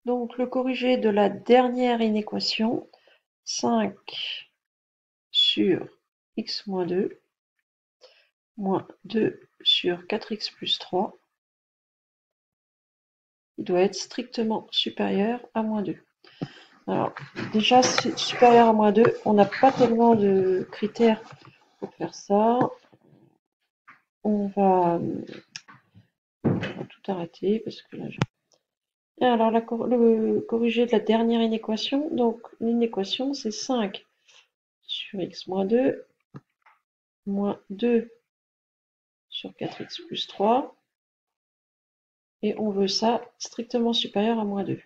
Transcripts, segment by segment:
Donc le corrigé de la dernière inéquation, 5 sur x moins 2, moins 2 sur 4x plus 3, il doit être strictement supérieur à moins 2. Alors, déjà, c'est supérieur à moins 2, on n'a pas tellement de critères pour faire ça. On va tout arrêter parce que là, et alors, le corrigé de la dernière inéquation, donc l'inéquation, c'est 5 sur x moins 2, moins 2 sur 4x plus 3, et on veut ça strictement supérieur à moins 2.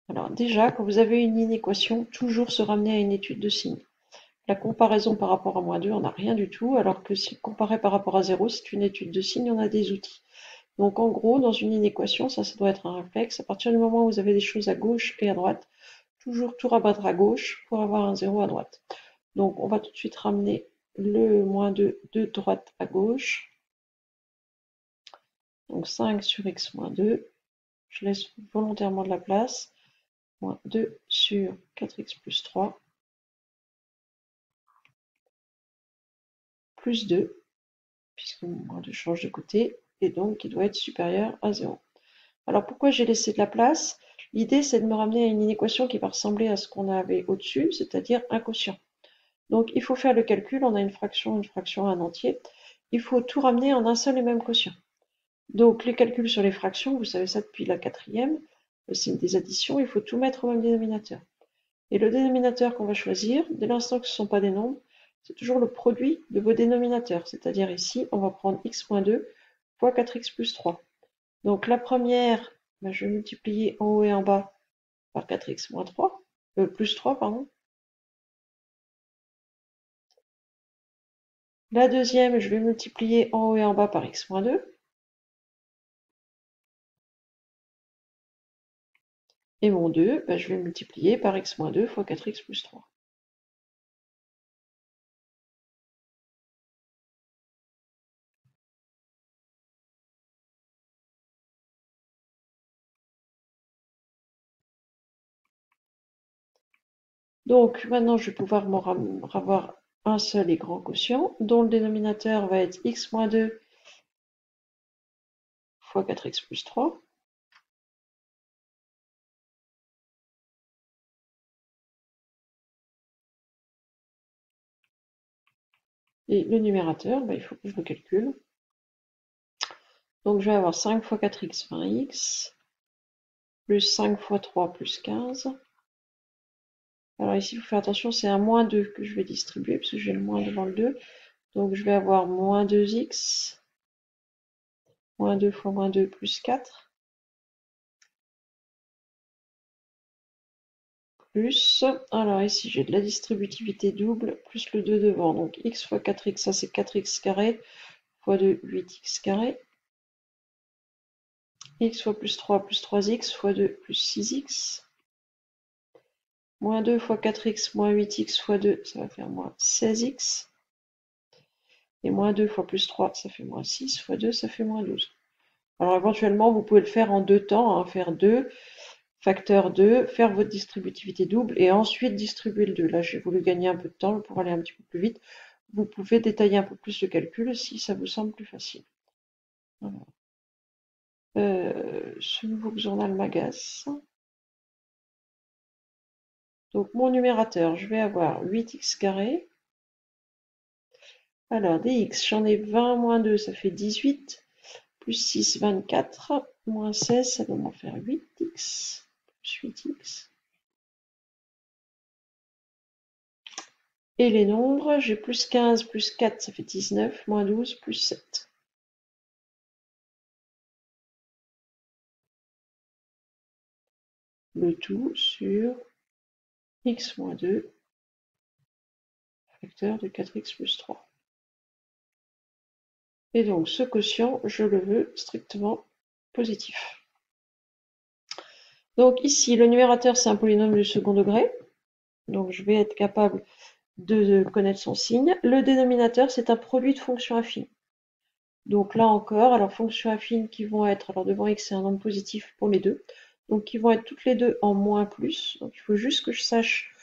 Alors déjà, quand vous avez une inéquation, toujours se ramener à une étude de signe. La comparaison par rapport à moins 2, on n'a rien du tout, alors que si comparé par rapport à 0, c'est une étude de signe, on a des outils. Donc en gros, dans une inéquation, ça doit être un réflexe. À partir du moment où vous avez des choses à gauche et à droite, toujours tout rabattre à gauche pour avoir un 0 à droite. Donc on va tout de suite ramener le moins 2 de droite à gauche. Donc 5 sur x moins 2. Je laisse volontairement de la place. Moins 2 sur 4x plus 3. Plus 2, puisque moins 2 change de côté, et donc il doit être supérieur à 0. Alors pourquoi j'ai laissé de la place? L'idée, c'est de me ramener à une inéquation qui va ressembler à ce qu'on avait au-dessus, c'est-à-dire un quotient. Donc il faut faire le calcul, on a une fraction, un entier. Il faut tout ramener en un seul et même quotient. Donc les calculs sur les fractions, vous savez ça depuis la quatrième, le signe des additions, il faut tout mettre au même dénominateur. Et le dénominateur qu'on va choisir, dès l'instant que ce ne sont pas des nombres, c'est toujours le produit de vos dénominateurs. C'est-à-dire ici, on va prendre x moins 2 fois 4x plus 3. Donc la première, je vais multiplier en haut et en bas par 4x moins 3, plus 3, pardon. La deuxième, je vais multiplier en haut et en bas par x moins 2. Et mon 2, je vais multiplier par x moins 2 fois 4x plus 3. Donc maintenant, je vais pouvoir avoir un seul et grand quotient, dont le dénominateur va être x moins 2 fois 4x plus 3. Et le numérateur, il faut que je le calcule. Donc je vais avoir 5 fois 4x, 20x, plus 5 fois 3, plus 15. Alors ici, il faut faire attention, c'est un moins 2 que je vais distribuer, parce que j'ai le moins devant le 2. Donc je vais avoir moins 2x, moins 2 fois moins 2, plus 4. Plus, alors ici j'ai de la distributivité double, plus le 2 devant. Donc x fois 4x, ça c'est 4x carré, fois 2, 8x carré. X fois plus 3, plus 3x, fois 2, plus 6x. Moins 2 fois 4x, moins 8x fois 2, ça va faire moins 16x. Et moins 2 fois plus 3, ça fait moins 6, fois 2, ça fait moins 12. Alors éventuellement, vous pouvez le faire en deux temps, hein, faire 2, facteur 2, faire votre distributivité double, et ensuite distribuer le 2. Là, j'ai voulu gagner un peu de temps pour aller un petit peu plus vite. Vous pouvez détailler un peu plus le calcul si ça vous semble plus facile. Voilà. Ce nouveau journal m'agace. Donc mon numérateur, je vais avoir 8x carré. Alors dx, j'en ai 20 moins 2, ça fait 18. Plus 6, 24. Moins 16, ça va m'en faire 8x. Plus 8x. Et les nombres, j'ai plus 15, plus 4, ça fait 19. Moins 12, plus 7. Le tout sur x moins 2, facteur de 4x plus 3. Et donc ce quotient, je le veux strictement positif. Donc ici, le numérateur, c'est un polynôme du second degré. Donc je vais être capable de connaître son signe. Le dénominateur, c'est un produit de fonctions affines. Donc là encore, alors fonctions affines qui vont être, alors devant x, c'est un nombre positif pour les deux. Donc, ils vont être toutes les deux en moins plus. Donc, il faut juste que je sache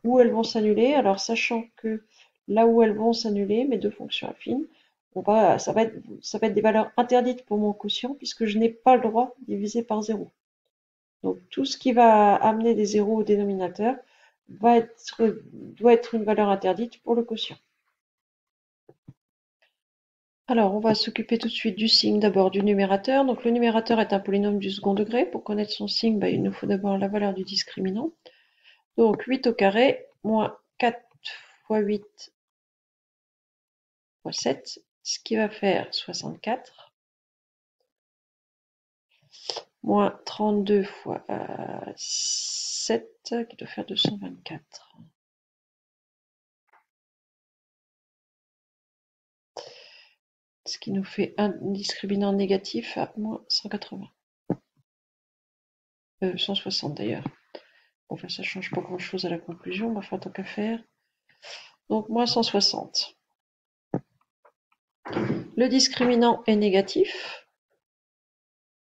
où elles vont s'annuler. Alors, sachant que là où elles vont s'annuler, mes deux fonctions affines, ça va être des valeurs interdites pour mon quotient puisque je n'ai pas le droit de diviser par 0. Donc, tout ce qui va amener des zéros au dénominateur doit être une valeur interdite pour le quotient. Alors, on va s'occuper tout de suite du signe d'abord du numérateur. Donc, le numérateur est un polynôme du second degré. Pour connaître son signe, il nous faut d'abord la valeur du discriminant. Donc, 8 au carré, moins 4 fois 8 fois 7, ce qui va faire 64, moins 32 fois 7, qui doit faire 224. Ce qui nous fait un discriminant négatif à moins 180. 160 d'ailleurs. Enfin, ça change pas grand chose à la conclusion, mais enfin, tant qu'à faire. Donc, moins 160. Le discriminant est négatif,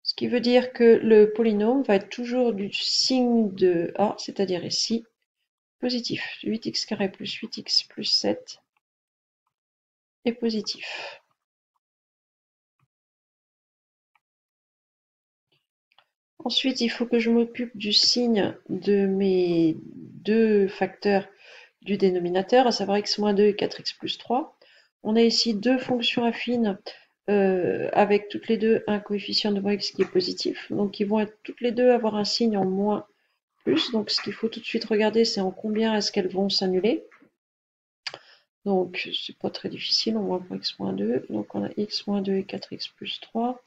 ce qui veut dire que le polynôme va être toujours du signe de A, c'est-à-dire ici, positif. 8x carré plus 8x plus 7 est positif. Ensuite, il faut que je m'occupe du signe de mes deux facteurs du dénominateur, à savoir x-2 et 4x plus 3. On a ici deux fonctions affines avec toutes les deux un coefficient de moins x qui est positif. Donc, ils vont être toutes les deux avoir un signe en moins plus. Donc, ce qu'il faut tout de suite regarder, c'est en combien est-ce qu'elles vont s'annuler. Donc, c'est pas très difficile, on voit pour x-2. Donc, on a x-2 et 4x plus 3.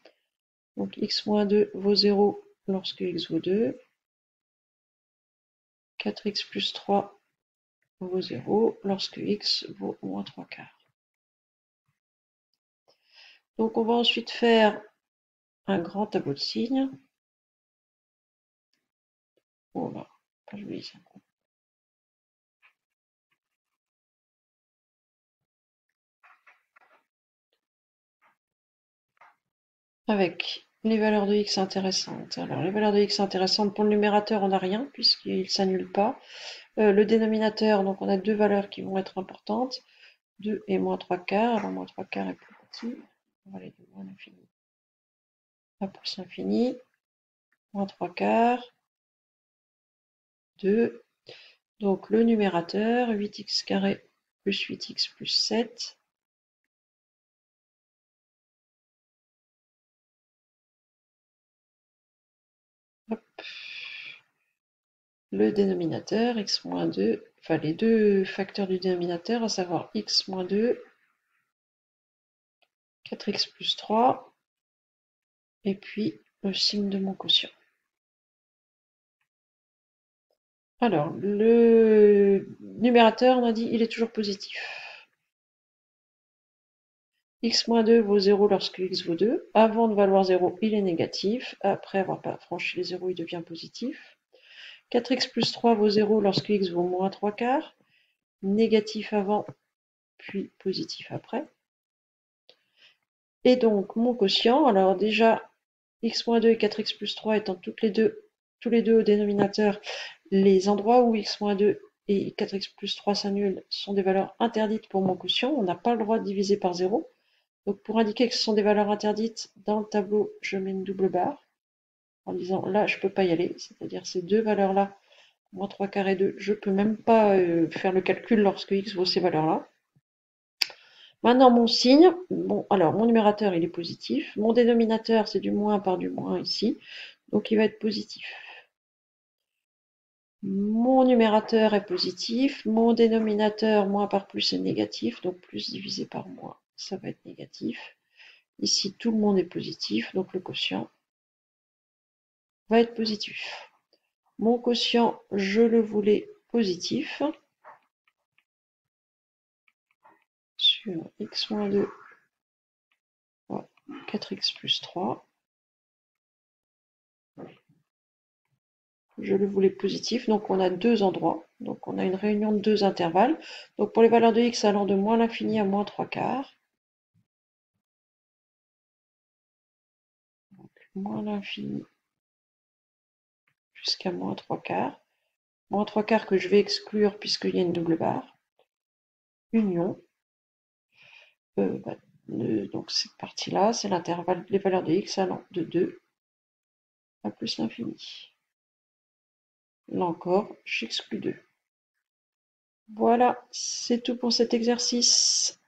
Donc, x-2 vaut 0 lorsque x vaut 2. 4x plus 3 vaut 0 lorsque x vaut moins 3 quarts. Donc, on va ensuite faire un grand tableau de signes. Voilà, pas joli ça. Avec les valeurs de x intéressantes. Alors, les valeurs de x intéressantes, pour le numérateur, on n'a rien, puisqu'il ne s'annule pas. Le dénominateur, donc on a deux valeurs qui vont être importantes, 2 et moins 3 quarts. Alors, moins 3 quarts est plus petit. On va aller de moins l'infini à plus l'infini. Moins 3 quarts, 2. Donc, le numérateur, 8x carré plus 8x plus 7. Hop. Le dénominateur, x moins 2, enfin les deux facteurs du dénominateur, à savoir x moins 2, 4x plus 3, et puis le signe de mon quotient. Alors, le numérateur, on a dit, il est toujours positif. X moins 2 vaut 0 lorsque x vaut 2. Avant de valoir 0, il est négatif. Après avoir pas franchi les 0, il devient positif. 4x plus 3 vaut 0 lorsque x vaut moins 3 quarts. Négatif avant, puis positif après. Et donc, mon quotient, alors déjà, x-2 et 4x plus 3 étant tous les deux au dénominateur, les endroits où x-2 et 4x plus 3 s'annulent sont des valeurs interdites pour mon quotient. On n'a pas le droit de diviser par 0. Donc, pour indiquer que ce sont des valeurs interdites, dans le tableau, je mets une double barre en disant là, je ne peux pas y aller. C'est-à-dire ces deux valeurs-là, moins 3 quarts et 2, je ne peux même pas faire le calcul lorsque x vaut ces valeurs-là. Maintenant, mon signe, bon, alors mon numérateur, il est positif. Mon dénominateur, c'est du moins par du moins ici. Donc, il va être positif. Mon numérateur est positif. Mon dénominateur, moins par plus, est négatif. Donc, plus divisé par moins, ça va être négatif. Ici, tout le monde est positif. Donc, le quotient va être positif. Mon quotient, je le voulais positif. Sur x-2 fois 4x plus 3. Je le voulais positif, donc on a deux endroits, donc on a une réunion de deux intervalles. Donc pour les valeurs de x allant de moins l'infini à moins 3 quarts, donc moins l'infini jusqu'à moins 3/4. Moins 3/4 que je vais exclure puisqu'il y a une double barre. Union. Bah, donc cette partie-là, c'est l'intervalle des valeurs de x allant de 2 à plus l'infini. Là encore, j'exclus 2. Voilà, c'est tout pour cet exercice.